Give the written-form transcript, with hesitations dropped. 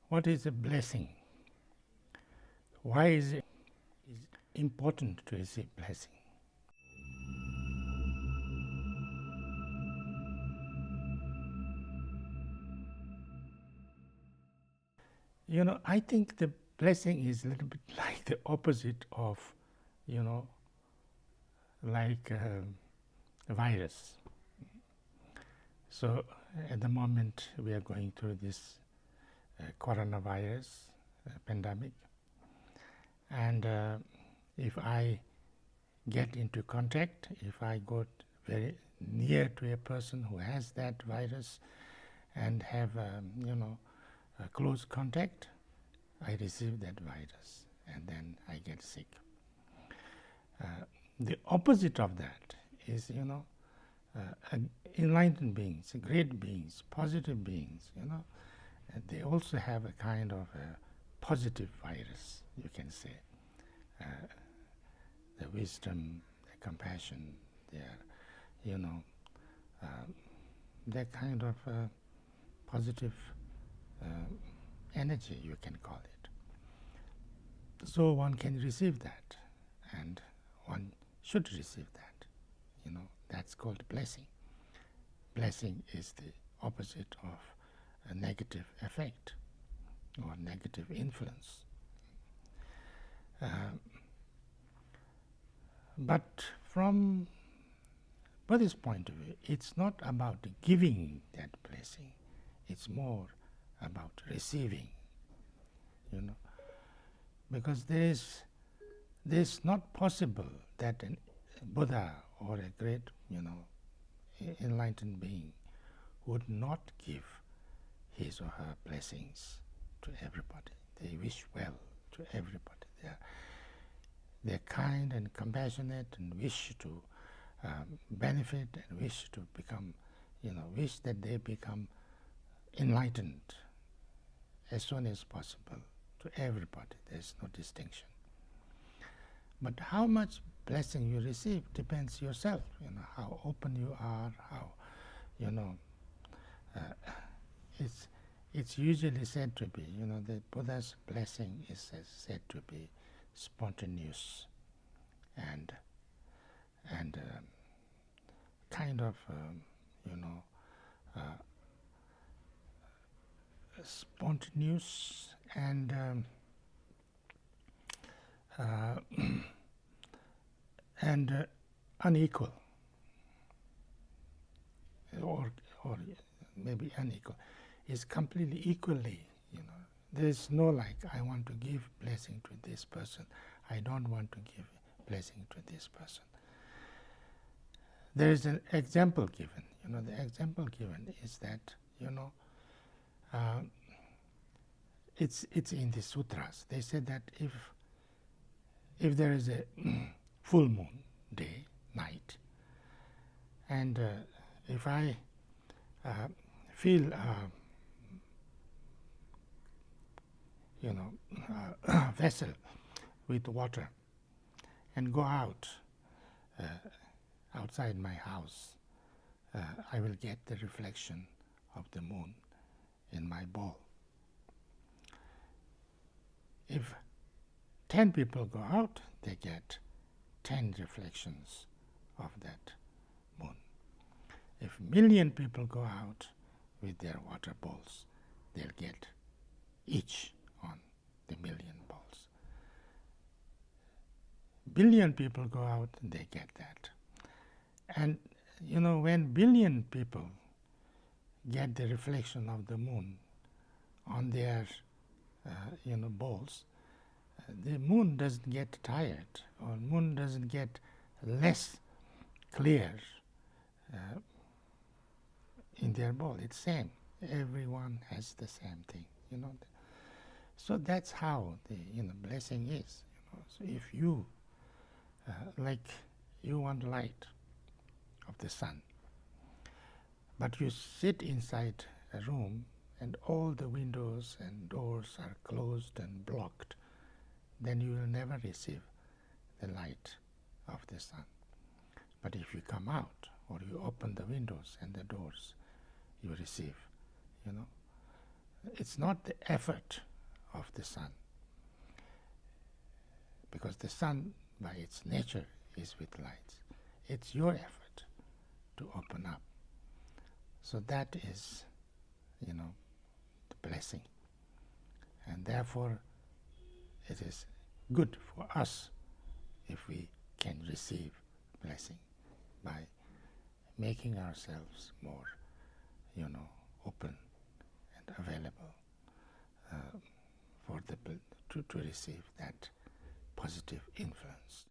What is a blessing? Why is it important to receive blessing? I think the blessing is a little bit like the opposite of, like a virus. So at the moment we are going through this coronavirus pandemic, and if I get into contact, if I go very near to a person who has that virus and have a close contact, I receive that virus and then I get sick. The opposite of that is, enlightened beings, great beings, positive beings, they also have a kind of a positive virus, you can say. The wisdom, the compassion, their kind of positive energy, you can call it. So one can receive that, and one should receive that. That's called blessing. Blessing is the opposite of a negative effect or negative influence. But from Buddhist point of view, it's not about giving that blessing, it's more about receiving, because there's not possible that a Buddha or a great, enlightened being would not give his or her blessings to everybody. They wish well to everybody. They're kind and compassionate and wish to benefit and wish to become, wish that they become enlightened as soon as possible to everybody. There's no distinction. But how much blessing you receive depends yourself, how open you are, how, it's usually said to be, the Buddha's blessing is said to be spontaneous and kind of, spontaneous and unequal, or maybe unequal, is completely equally, there's no like, I want to give blessing to this person, I don't want to give blessing to this person. There is an example given, the example given is that, it's in the sutras. They said that if there is a full moon day, night, and if I fill a vessel with water and go out outside my house, I will get the reflection of the moon in my bowl. If 10 people go out, they get 10 reflections of that moon. If 1,000,000 people go out with their water bowls, they'll get each on the 1,000,000 bowls. 1,000,000,000 people go out, they get that. And when 1,000,000,000 people get the reflection of the moon on their bowls, the moon doesn't get tired, or moon doesn't get less clear in their bowl. It's same. Everyone has the same thing. So that's how the blessing is. So if you like you want light of the sun, but you sit inside a room and all the windows and doors are closed and blocked, then you will never receive the light of the sun. But if you come out or you open the windows and the doors, you receive, it's not the effort of the sun, because the sun by its nature is with light. It's your effort to open up. So that is, the blessing. And therefore, it is good for us if we can receive blessing by making ourselves more, open and available to receive that positive influence.